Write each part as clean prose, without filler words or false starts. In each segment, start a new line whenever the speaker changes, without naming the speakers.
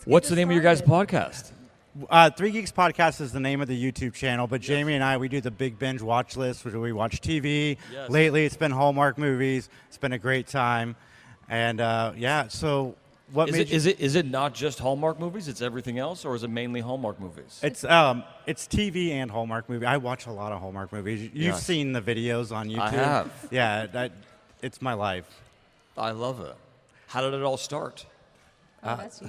What's the name of your guys' podcast?
Three Geeks Podcast is the name of the YouTube channel, but Jayme and I, we do the Big Binge Watch List, where we watch TV.
Yes.
Lately, it's been Hallmark movies. It's been a great time. And, so what
Is it not just Hallmark movies? It's everything else, or is it mainly Hallmark movies?
It's TV and Hallmark movies. I watch a lot of Hallmark movies. You've seen the videos on YouTube.
I have.
Yeah, it's my life.
I love it. How did it all start?
That's you.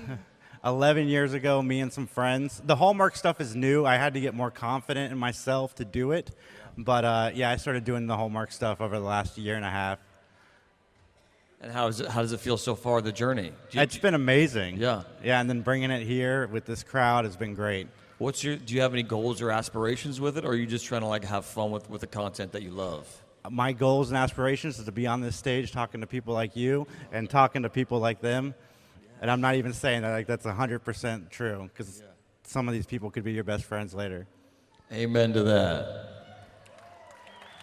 11 years ago, me and some friends. The Hallmark stuff is new. I had to get more confident in myself to do it. But, I started doing the Hallmark stuff over the last year and a half.
And how does it feel so far, the journey?
It's been amazing.
Yeah.
Yeah, and then bringing it here with this crowd has been great.
Do you have any goals or aspirations with it, or are you just trying to have fun with the content that you love?
My goals and aspirations is to be on this stage talking to people like you and talking to people like them. And I'm not even saying that that's 100% true, because some of these people could be your best friends later.
Amen to that.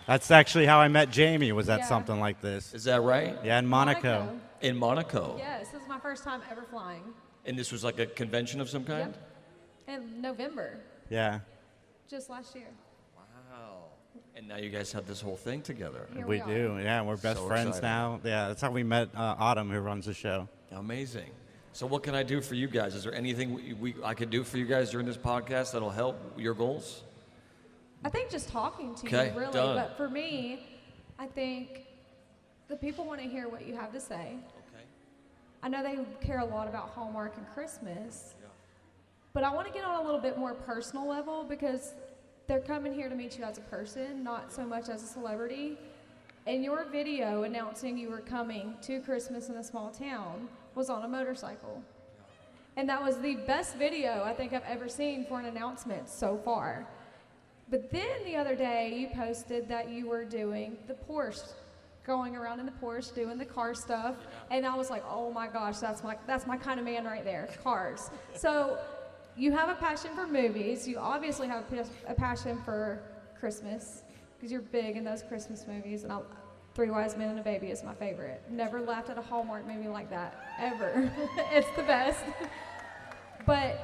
That's actually how I met Jayme, was at something like this.
Is that right?
Yeah, in Monaco.
In Monaco?
Yes, this is my first time ever flying.
And this was like a convention of some kind?
Yep. In November,
Yeah.
just last year.
Wow. And now you guys have this whole thing together.
Here
We
are.
do. Yeah, we're best
So
friends
exciting.
now. Yeah, that's how we met Autumn, who runs the show.
Amazing. So what can I do for you guys? Is there anything I could do for you guys during this podcast that'll help your goals?
I think just talking to
Okay,
you, really.
done.
But for me, I think the people want to hear what you have to say.
Okay.
I know they care a lot about Hallmark and Christmas, but I want to get on a little bit more personal level, because they're coming here to meet you as a person, not so much as a celebrity. And your video announcing you were coming to Christmas in a small town was on a motorcycle. And that was the best video I think I've ever seen for an announcement so far. But then the other day you posted that you were doing the Porsche, going around in the Porsche, doing the car stuff. And I was like, oh my gosh, that's my kind of man right there, cars. So you have a passion for movies. You obviously have a passion for Christmas, because you're big in those Christmas movies. And Three Wise Men and a Baby is my favorite. Never laughed at a Hallmark movie like that, ever. It's the best. But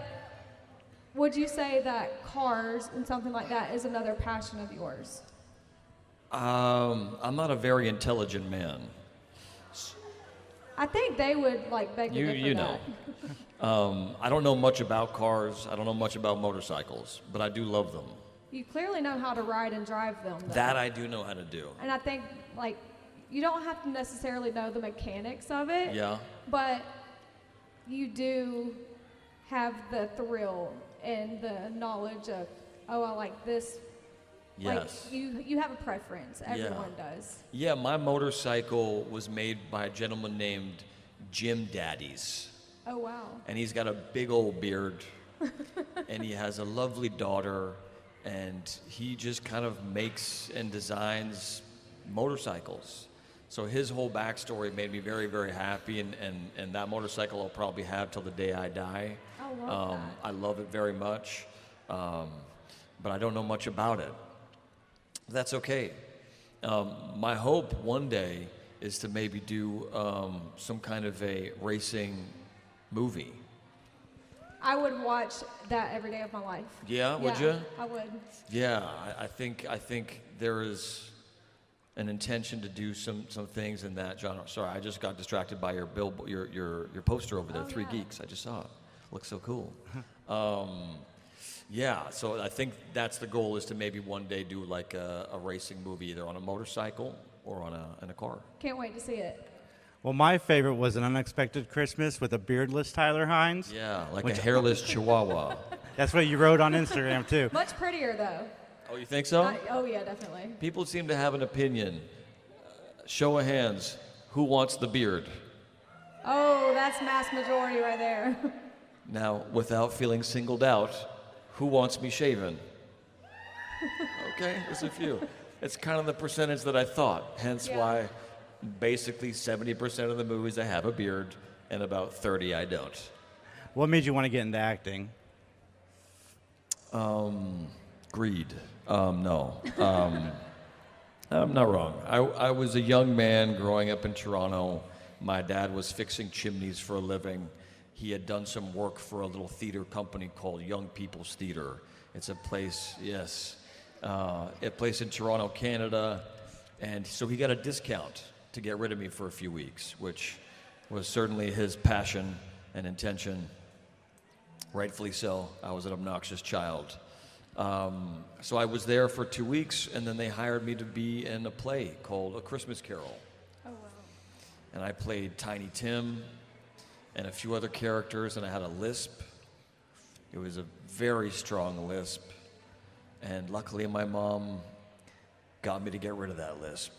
would you say that cars and something like that is another passion of yours?
I'm not a very intelligent man.
I think they would beg to differ.
You know. I don't know much about cars. I don't know much about motorcycles, but I do love them.
You clearly know how to ride and drive them, though.
That I do know how to do.
And I think, you don't have to necessarily know the mechanics of it.
Yeah.
But you do have the thrill and the knowledge of, I like this.
Yes.
You have a preference. Everyone does.
Yeah, my motorcycle was made by a gentleman named Jim Daddies.
Oh, wow.
And he's got a big old beard, and he has a lovely daughter, and he just kind of makes and designs motorcycles. So his whole backstory made me very, very happy, and that motorcycle I'll probably have till the day I die.
I love that.
I love it very much, but I don't know much about it. That's okay. My hope one day is to maybe do some kind of a racing movie.
I would watch that every day of my life.
Yeah, would you?
I would.
Yeah, I think there is an intention to do some things in that genre. Sorry, I just got distracted by your poster over there,
Oh,
Three
yeah.
Geeks. I just saw it. Looks so cool. Yeah, so I think that's the goal, is to maybe one day do like a racing movie, either on a motorcycle or in a car.
Can't wait to see it.
Well, my favorite was An Unexpected Christmas with a beardless Tyler Hynes.
Yeah, like a hairless chihuahua.
That's what you wrote on Instagram, too.
Much prettier, though.
Oh, you think so?
Oh, yeah, definitely.
People seem to have an opinion. Show of hands, who wants the beard?
Oh, that's mass majority right there.
Now, without feeling singled out, who wants me shaven? Okay, there's a few. It's kind of the percentage that I thought, hence why basically 70% of the movies I have a beard, and about 30 I don't.
What made you want to get into acting?
Greed. No. I'm not wrong. I was a young man growing up in Toronto. My dad was fixing chimneys for a living, he had done some work for a little theater company called Young People's Theater. It's a place, yes, a place in Toronto, Canada. And so he got a discount to get rid of me for a few weeks, which was certainly his passion and intention. Rightfully so. I was an obnoxious child. So I was there for 2 weeks, and then they hired me to be in a play called A Christmas Carol.
Oh, wow.
And I played Tiny Tim and a few other characters, and I had a lisp. It was a very strong lisp. And luckily my mom got me to get rid of that lisp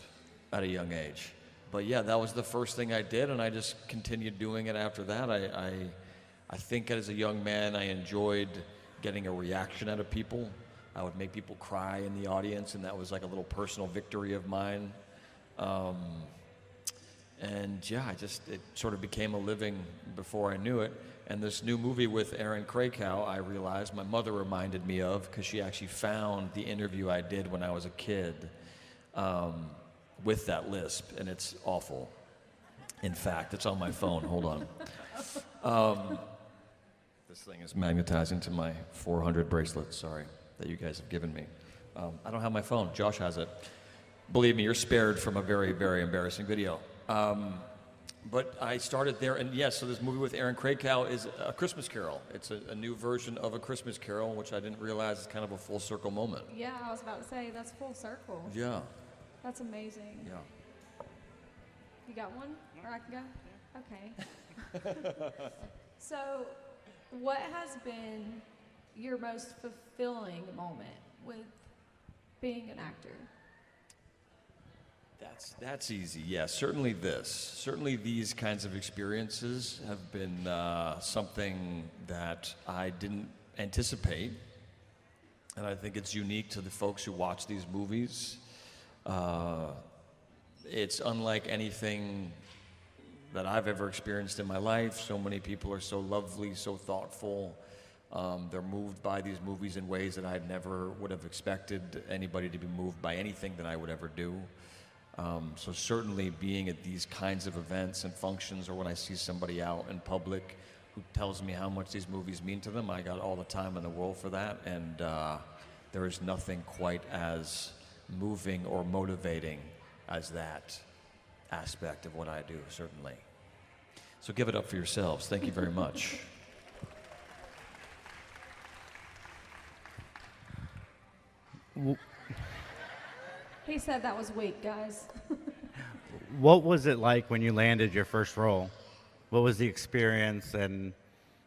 at a young age. But yeah, that was the first thing I did, and I just continued doing it after that. I think as a young man, I enjoyed getting a reaction out of people. I would make people cry in the audience, and that was like a little personal victory of mine. And yeah, it sort of became a living before I knew it. And this new movie with Aaron Krakow, I realized my mother reminded me of, because she actually found the interview I did when I was a kid with that lisp, and it's awful. In fact, it's on my phone. Hold on. This thing is magnetizing to my 400 bracelet, sorry, that you guys have given me. I don't have my phone. Josh has it. Believe me, you're spared from a very, very embarrassing video. But I started there, and yes, so this movie with Aaron Krakow is A Christmas Carol. It's a new version of A Christmas Carol, which I didn't realize is kind of a full circle moment.
Yeah, I was about to say, that's full circle.
Yeah.
That's amazing.
Yeah.
You got one? Or I can go? Okay. So, what has been your most fulfilling moment with being an actor?
That's easy. Yeah, certainly this. Certainly these kinds of experiences have been something that I didn't anticipate. And I think it's unique to the folks who watch these movies. It's unlike anything that I've ever experienced in my life. So many people are so lovely, so thoughtful. They're moved by these movies in ways that I never would have expected anybody to be moved by anything that I would ever do. So certainly being at these kinds of events and functions, or when I see somebody out in public who tells me how much these movies mean to them, I got all the time in the world for that. And there is nothing quite as moving or motivating as that aspect of what I do, certainly. So give it up for yourselves. Thank you very much.
He said that was weak, guys.
What was it like when you landed your first role? What was the experience, and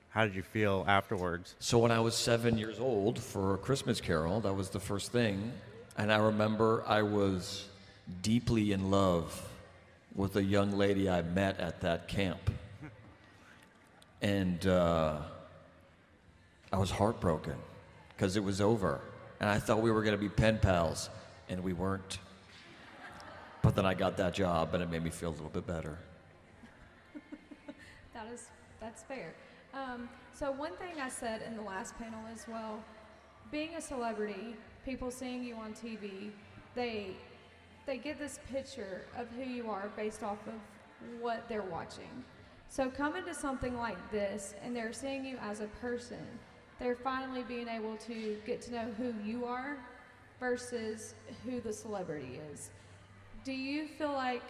how did you feel afterwards?
So when I was 7 years old for A Christmas Carol, that was the first thing. And I remember I was deeply in love with a young lady I met at that camp. And I was heartbroken because it was over. And I thought we were going to be pen pals, and we weren't. But then I got that job, and it made me feel a little bit better.
That's fair. So one thing I said in the last panel as well, being a celebrity, people seeing you on TV, they get this picture of who you are based off of what they're watching. So coming to something like this, and they're seeing you as a person, they're finally being able to get to know who you are versus who the celebrity is. Do you feel like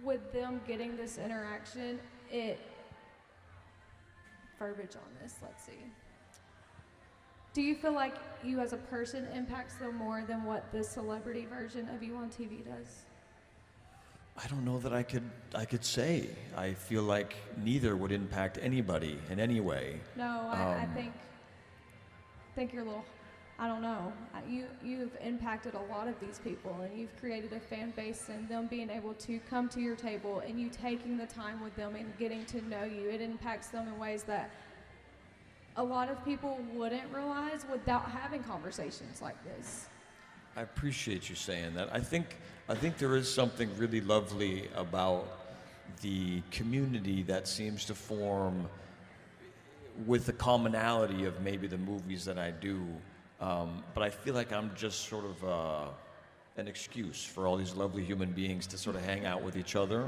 with them getting this interaction, verbiage on this, let's see. Do you feel like you as a person impacts them more than what the celebrity version of you on TV does?
I don't know that I could say. I feel like neither would impact anybody in any way.
No, I think you're a little, I don't know. You've impacted a lot of these people, and you've created a fan base, and them being able to come to your table and you taking the time with them and getting to know you. It impacts them in ways that a lot of people wouldn't realize without having conversations like this.
I appreciate you saying that. I think there is something really lovely about the community that seems to form with the commonality of maybe the movies that I do. But I feel like I'm just sort of an excuse for all these lovely human beings to sort of hang out with each other.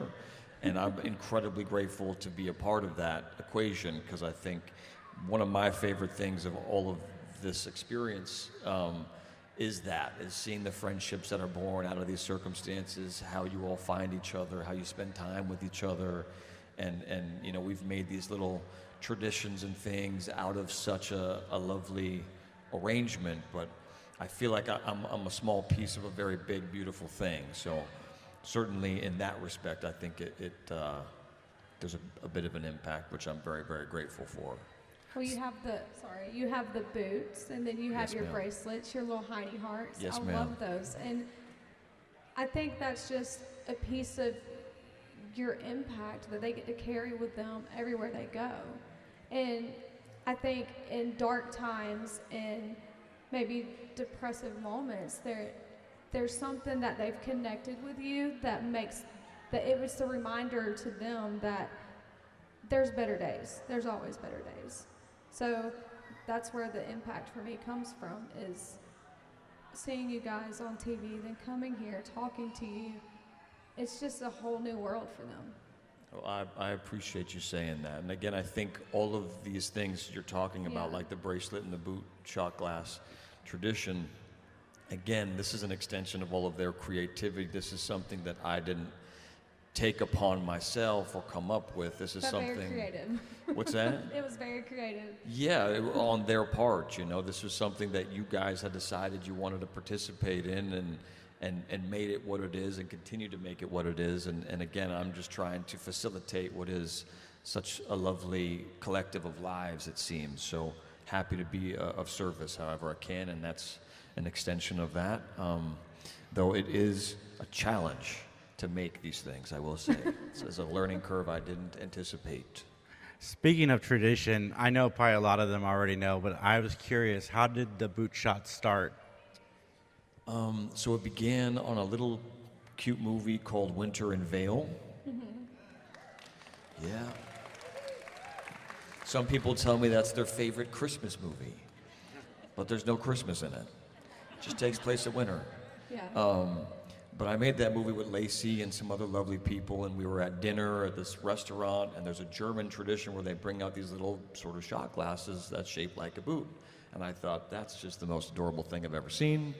And I'm incredibly grateful to be a part of that equation, because I think one of my favorite things of all of this experience is seeing the friendships that are born out of these circumstances, how you all find each other, how you spend time with each other. And you know, we've made these little traditions and things out of such a lovely arrangement, but I feel like I'm a small piece of a very big, beautiful thing. So certainly in that respect, I think there's a bit of an impact, which I'm very, very grateful for.
Well, you have the boots, and then you have
Yes,
your
ma'am.
bracelets, your little Heidi hearts.
Yes,
I
ma'am.
love those. And I think that's just a piece of your impact that they get to carry with them everywhere they go. And I think in dark times and maybe depressive moments, there's something that they've connected with you that makes that it was a reminder to them that there's better days. There's always better days. So that's where the impact for me comes from, is seeing you guys on TV, then coming here, talking to you. It's just a whole new world for them.
Well, I appreciate you saying that. And again, I think all of these things you're talking about,
Yeah.
like the bracelet and the boot shot glass tradition, again, this is an extension of all of their creativity. This is something that I didn't take upon myself or come up with. This is
But
something.
very creative.
What's that?
It was very creative.
Yeah, on their part, you know, this was something that you guys had decided you wanted to participate in, and made it what it is, and continue to make it what it is. And again, I'm just trying to facilitate what is such a lovely collective of lives, it seems. So happy to be of service however I can, and that's an extension of that. Though it is a challenge to make these things, I will say. It's a learning curve I didn't anticipate.
Speaking of tradition, I know probably a lot of them already know, but I was curious, how did the boot shot start?
So it began on a little cute movie called Winter in Vale. Yeah. Some people tell me that's their favorite Christmas movie, but there's no Christmas in it. It just takes place at winter.
Yeah.
But I made that movie with Lacey and some other lovely people, and we were at dinner at this restaurant, and there's a German tradition where they bring out these little sort of shot glasses that's shaped like a boot. And I thought, that's just the most adorable thing I've ever seen.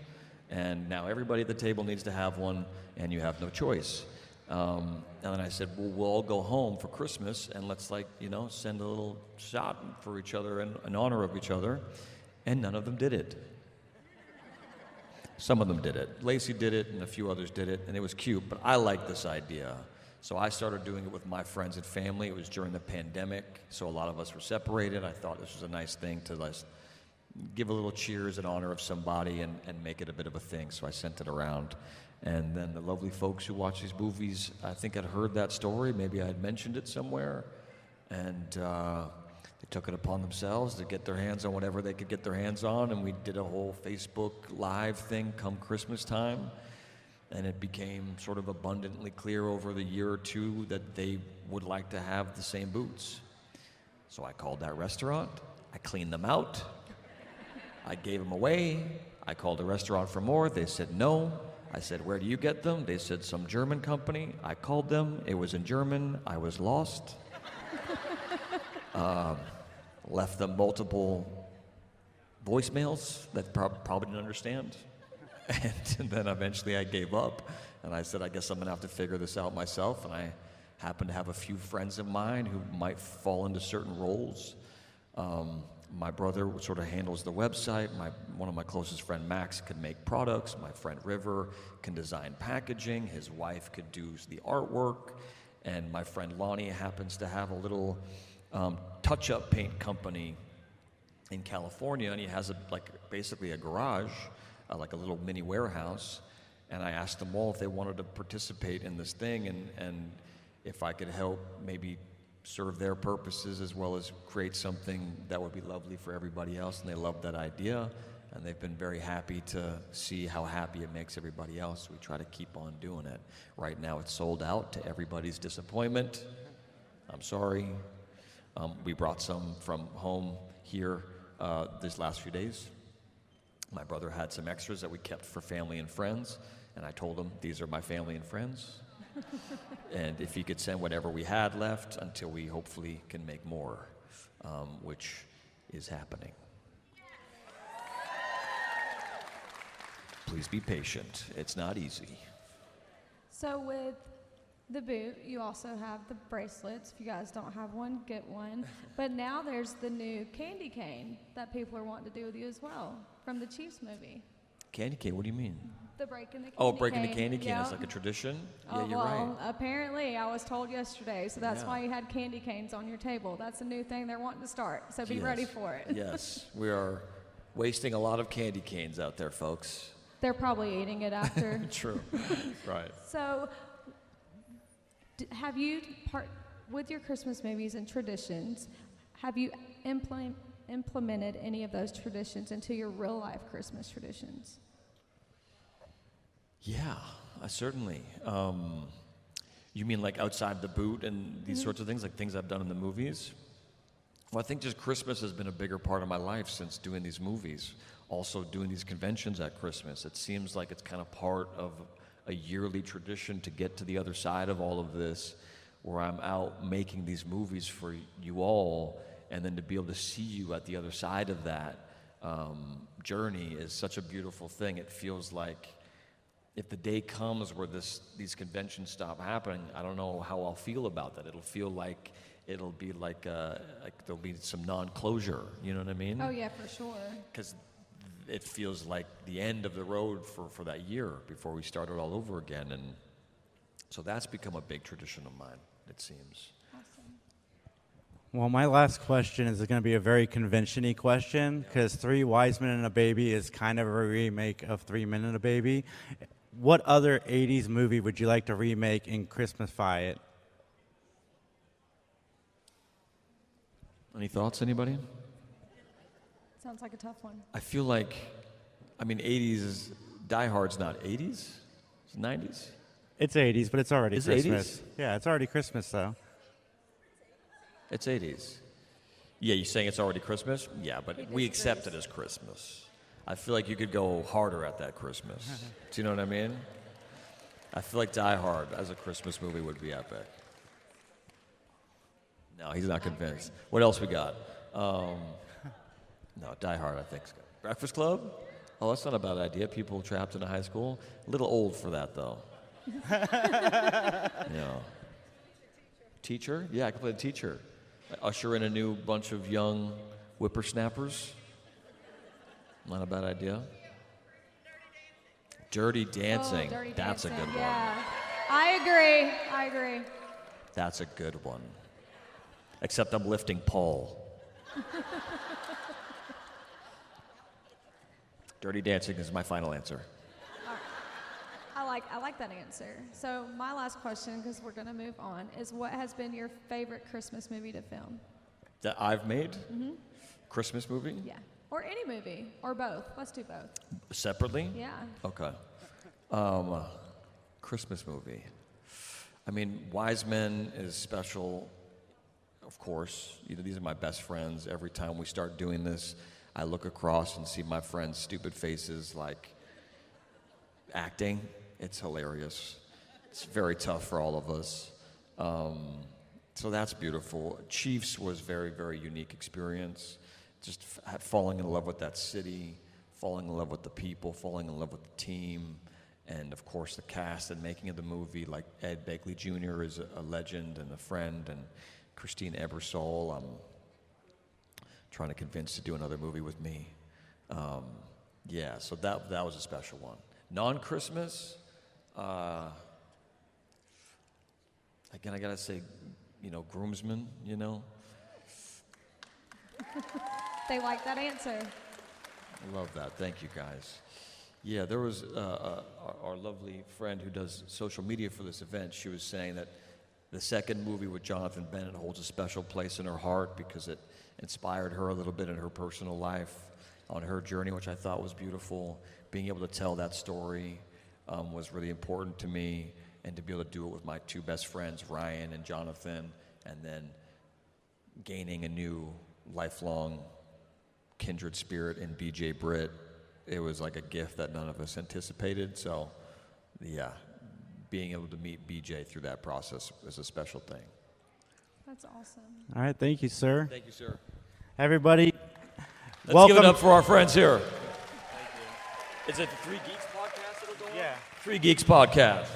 And now everybody at the table needs to have one, and you have no choice. And then I said, well, we'll all go home for Christmas, and let's, send a little shot for each other in honor of each other. And none of them did it. Some of them did it. Lacey did it, and a few others did it, and it was cute, but I liked this idea. So I started doing it with my friends and family. It was during the pandemic, so a lot of us were separated. I thought this was a nice thing to give a little cheers in honor of somebody and make it a bit of a thing, so I sent it around. And then the lovely folks who watch these movies, I think I'd heard that story, maybe I had mentioned it somewhere, and they took it upon themselves to get their hands on whatever they could get their hands on, and we did a whole Facebook Live thing come Christmas time, and it became sort of abundantly clear over the year or two that they would like to have the same boots. So I called that restaurant, I cleaned them out, I gave them away, I called the restaurant for more, they said no. I said, where do you get them? They said, some German company. I called them, it was in German, I was lost. Left them multiple voicemails that probably didn't understand. And then eventually I gave up, and I said, I guess I'm gonna have to figure this out myself. And I happen to have a few friends of mine who might fall into certain roles. My brother sort of handles the website. One of my closest friend, Max, could make products. My friend River can design packaging. His wife could do the artwork. And my friend Lonnie happens to have a little touch-up paint company in California, and he has basically a garage, like a little mini warehouse. And I asked them all if they wanted to participate in this thing, and if I could help maybe serve their purposes as well as create something that would be lovely for everybody else. And they loved that idea, and they've been very happy to see how happy it makes everybody else. We try to keep on doing it. Right now it's sold out, to everybody's disappointment. I'm sorry. We brought some from home here these last few days. My brother had some extras that we kept for family and friends, and I told him, these are my family and friends. And if he could send whatever we had left until we hopefully can make more, which is happening. Please be patient. It's not easy.
So with the boot, you also have the bracelets. If you guys don't have one, get one. But now there's the new candy cane that people are wanting to do with you as well from the Chiefs movie.
Candy cane, what do you mean?
The breaking the candy cane.
Oh, breaking the candy cane
Yeah.
is like a tradition?
Oh,
Yeah, you're
well,
right.
apparently I was told yesterday, so that's
Yeah.
why you had candy canes on your table. That's a new thing they're wanting to start, so be
Yes.
ready for it.
Yes, we are wasting a lot of candy canes out there, folks.
They're probably eating it after.
True. Right.
So, have you, with your Christmas movies and traditions, have you implemented any of those traditions into your real life Christmas traditions?
Yeah, certainly. You mean like outside the boot and these sorts of things, like things I've done in the movies? Well, I think just Christmas has been a bigger part of my life since doing these movies. Also doing these conventions at Christmas. It seems like it's kind of part of a yearly tradition to get to the other side of all of this, where I'm out making these movies for you all, and then to be able to see you at the other side of that journey is such a beautiful thing. It feels like if the day comes where these conventions stop happening, I don't know how I'll feel about that. It'll feel like it'll be like there'll be some non-closure. You know what I mean?
Oh yeah, for sure.
Because it feels like the end of the road for that year before we start it all over again. And so that's become a big tradition of mine, it seems.
Awesome.
Well, my last question is going to be a very convention-y question because Three Wise Men and a Baby is kind of a remake of 3 Men and a Baby. What other 80s movie would you like to remake and Christmasify it?
Any thoughts, anybody?
Sounds like a tough one.
I feel like, 80s is, Die Hard's not 80s? It's 90s?
It's 80s, but it's already
Is it
Christmas.
80s?
Yeah, it's already Christmas, though.
It's 80s. Yeah, you saying it's already Christmas? Yeah, but we accept it as Christmas. I feel like you could go harder at that Christmas. Do you know what I mean? I feel like Die Hard as a Christmas movie would be epic. No, he's not convinced. What else we got? No, Die Hard, I think. Breakfast Club? Oh, that's not a bad idea. People trapped in a high school. A little old for that, though. Yeah. Teacher? Yeah, I could play the teacher. Usher in a new bunch of young whippersnappers. Not a bad idea. Dirty Dancing.
Oh, Dirty
That's
Dancing.
a good
Yeah.
one.
I agree.
That's a good one. Except I'm lifting Paul. Dirty Dancing is my final answer.
I like that answer. So my last question, because we're going to move on, is what has been your favorite Christmas movie to film?
That I've made? Mm-hmm. Christmas movie?
Yeah. Or any movie, or both. Let's do both.
Separately?
Yeah.
Okay. Christmas movie. Wise Men is special, of course. These are my best friends. Every time we start doing this, I look across and see my friends' stupid faces like acting. It's hilarious. It's very tough for all of us. So that's beautiful. Chiefs was very, very unique experience. Just falling in love with that city, falling in love with the people, falling in love with the team, and of course the cast and making of the movie. Like Ed Begley Jr. is a legend and a friend, and Christine Ebersole, I'm trying to convince to do another movie with me. Yeah, so that was a special one. Non-Christmas, again, I gotta say, groomsmen,
They like that answer.
I love that. Thank you, guys. Yeah, there was our lovely friend who does social media for this event. She was saying that the second movie with Jonathan Bennett holds a special place in her heart because it inspired her a little bit in her personal life on her journey, which I thought was beautiful. Being able to tell that story was really important to me, and to be able to do it with my two best friends, Ryan and Jonathan, and then gaining a new lifelong kindred spirit in BJ Britt. It was like a gift that none of us anticipated. So, yeah, being able to meet BJ through that process is a special thing.
That's awesome.
All right, thank you, sir.
Thank you, sir.
Everybody,
Let's
welcome.
give it up for our friends here. Is it the Three Geeks podcast that'll go on?
Yeah.
Three Geeks podcast.